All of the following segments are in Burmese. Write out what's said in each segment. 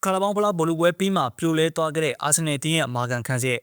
卡拉邦普拉波鲁维比马普雷多格的阿森纳第一马ကန်看些。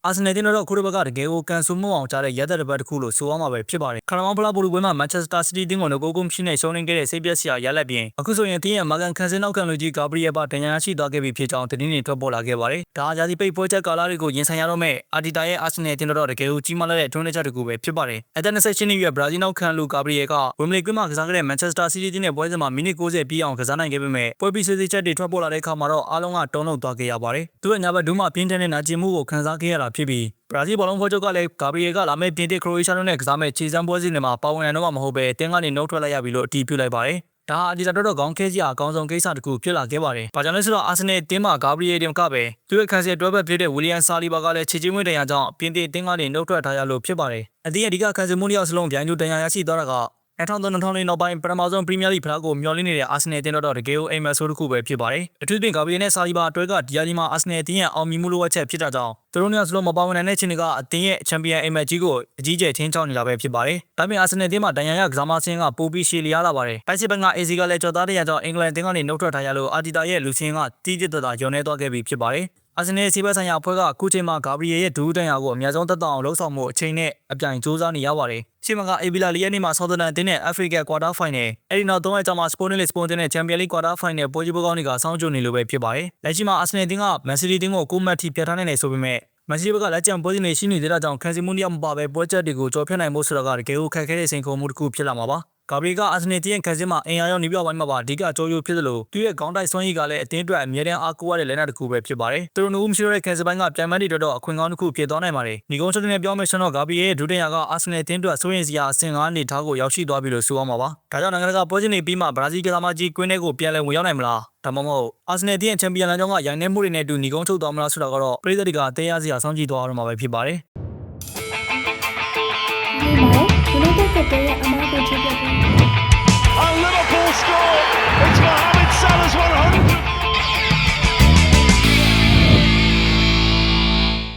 阿森纳တင်တော့ခုတစ်ပတ်ကတကယ်ကိုကန်ဆူမှုအောင်ကြားတဲ့ရတဲ့တစ်ပတ်တစ်ခုလို့ဆိုရမှာပဲဖြစ်ပါတယ်။ခရမောင်ဖလာဘူလူပွဲမှာမန်ချက်စတာစီးတီးတင်းကိုလည်းကိုကုန်းဖြစ်နေရှုံးနေခဲ့တဲ့စိတ်ပျက်စရာရလက်ပြင်အခုဆိုရင်တင်းရဲ့မာကန်ခန်စင်နောက်ခံလူကြီးဂါဘရီယယ်ပါတန်ညာရှိသွားခဲ့ပြီဖြစ်ကြောင်းသတင်းတွေထွက်ပေါ်လာခဲ့ပါတယ်။ဒါအကြစီပိတ်ပွဲချက်ကာလာတွေကိုရင်ဆိုင်ရတော့မဲ့အာတီတာရဲ့အာဆင်နယ်တင်တော့တကယ်ကိုကြီးမားလာတဲ့ထွန်းလက်ချက်တစ်ခုပဲဖြစ်ပါတယ်။အသက်28နှစ်အရွယ်ဘရာဇီးနောက်ခံလူဂါဘရီယယ်ကဝမ်ဘလီကွင်းမှာကစားခဲ့တဲ့မန်ချက်စတာစီးတီးတင်းရဲ့ပွဲစဉ်မှာမိနစ်60ပြီးအောင်ကစားနိုင်ခဲ့ပေမဲ့ပွဲပြီးစစ်စစ်ချက်တွေထွက်ပေါ်လာတဲ့အခါမှာတော့အားလုံးကတုံ့လောက်သွားခဲ့ရပါတယ်။သူ့ရဲ့ညာဘက်ဒူးမှာပြင်းထန်တဲ့နာကျင်မှုကိုခံစားခဲ့ရတာဖြစ်ပြီးဘရာဇီးဘောလုံးဖွဲ့ချုပ်ကလည်းဂါဘရီယယ်ကလာမယ့်ပြင်သစ်ခရိုအေးရှားတို့နဲ့ကစားမယ့်ခြေစမ်းပွဲစဉ်တွေမှာပါဝင်နိုင်တော့မှာမဟုတ်ပဲတင်းကနေနှုတ်ထွက်လိုက်ရပြီလို့အတည်ပြုလိုက်ပါတယ်။ဒါဟာအဒီတာတော့ခေါင်းခဲစရာအကောင်းဆုံးကိစ္စတစ်ခုဖြစ်လာခဲ့ပါတယ်။ဘာကြောင့်လဲဆိုတော့အာဆင်နယ်တင်းမှာဂါဘရီယယ်တင်ကပဲသူ့ရဲ့ခံစစ်တွဲဘက်ဖြစ်တဲ့ဝီလီယမ်ဆာလီဘာကလည်းခြေချင်းဝင်းတန်ရာကြောင့်ပြင်သစ်တင်းကနေနှုတ်ထွက်ထားရလို့ဖြစ်ပါတယ်။အသင်းရဲ့အဓိကခံစစ်မှုတစ်ယောက်စလုံးဗျိုင်းလူတန်ရာရရှိသွားတာက2003နောက်ပိုင်းပထမဆုံးပရီးမီးယားလိဖလားကိုမျှော်လင့်နေတဲ့အာဆင်နယ်တင်တော့တကယ်ကိုအိမ်မက်ဆိုးတစ်ခုပဲဖြစ်ပါတယ်။အထူးသဖြင့်ဂါဘရီယယ်နဲ့ဆာလီဘာအတွဲကဒီယာဒီမှာအာဆင်နယ်တင်ရဲ့အောင်မြင်မှုလိုအပ်ချက်ဖြစ်တာကြောင့်သူတို့နှစ်ယောက်စလုံးမပါဝင်နိုင်တဲ့ချင်းတွေကအသင်းရဲ့ချန်ပီယံအိမ်မက်ကြီးကိုအကြီးကျယ်ထင်းချောင်းနေတာပဲဖြစ်ပါတယ်။ဒါပေမဲ့အာဆင်နယ်တင်မှာဒဏ်ရာရကစားမဆင်းကပိုပြီးရှည်လျားလာပါတယ်။ပိုက်စစ်ဘက်ကအေစီကလည်းကြော်သားတဲ့ရကြောင့်အင်္ဂလန်တင်ကနေနှုတ်ထွက်ထားရလို့အာတီတာရဲ့လူစင်းကတီးကျစ်တတာညွန်နေသွားခဲ့ပြီဖြစ်ပါတယ်။အာဆင်နယ်စီဘက်ဆိုင်ရာအဖွဲ့ကအခုချိန်မှာဂါဘရီယယ်ရဲ့ဒူးတန်ရာကိုအများဆုံးသက်သာအောင်လှုပ်ဆောင်မှုအချိန်နဲ့အပြိုင်စူးစမ်းနေရပါတယ်။ရှေ့မှာကအေဘီလာလီယက်နေမှာဆော်သန်တန်တင်းနဲ့အာဖရိကကွာတာဖိုင်နယ်အဲ့ဒီနောက်3ရက်ကြာမှာစပိုနစ်လစ်စပွန်တင်နဲ့ချန်ပီယံလိကွာတာဖိုင်နယ်ပွဲကြီးပွဲကောင်းတွေကစောင့်ကြိုနေလို့ပဲဖြစ်ပါတယ်။လက်ရှိမှာအာဆင်နယ်တင်းကမန်စီးတီးတင်းကို9မှတ်ထိပြတ်ထားနိုင်တယ်ဆိုပေမဲ့မန်စီးဘက်ကလက်ကျန်ပွဲစဉ်တွေရှိနေတဲ့ကြောင့်ခံစီမှုတယောက်မပါပဲပွဲချက်တွေကိုကြော်ဖြတ်နိုင်ဖို့ဆိုတာကတကယ်ကိုခက်ခဲတဲ့စိန်ခေါ်မှုတစ်ခုဖြစ်လာမှာပါ။ဂါဘရီကအာဆင်နယ်တင်းရဲ့ခံစစ်မှာအင်အားရောနီးပြပိုင်းမှာပါအဓိကကြောရိုးဖြစ်သလိုသူ့ရဲ့ခေါင်းတိုက်စွမ်းရည်ကလည်းအတင်းအတွက်အမြဲတမ်းအားကိုးရတဲ့လက်နက်တစ်ခုပဲဖြစ်ပါတယ်။သူတို့နှစ်ဦးမရှိတဲ့ခံစစ်ပိုင်းကပြိုင်ပွဲတွေတော့အခွင့်ကောင်းတစ်ခုဖြစ်သွားနိုင်ပါတယ်။ညီကုန်းချုပ်တဲ့ပြောမယ်ဆိုတော့ဂါဘရီရဲ့ဒုတိယကအာဆင်နယ်တင်းအတွက်စိုးရင်စရာအဆင့်9အနေထားကိုရောက်ရှိသွားပြီလို့ဆိုရမှာပါ။ဒါကြောင့်နိုင်ငံတကာပွဲစဉ်တွေပြီးမှဘရာဇီးကစားမကြီးကွင်းထဲကိုပြန်လည်ဝင်ရောက်နိုင်မလား။ဒါမှမဟုတ်အာဆင်နယ်တင်းရဲ့ချန်ပီယံလမ်းကြောင်းကရိုင်နှဲမှုတွေနဲ့အတူညီကုန်းချုပ်သွားမလားဆိုတာကတော့ပရိသတ်တွေကတဲရစရာစောင့်ကြည့်သွားရမှာပဲဖြစ်ပါတယ်။ ဒီမှာကျွန်တော်တို့ကတည်းကအမားကိုချက်ပြပေး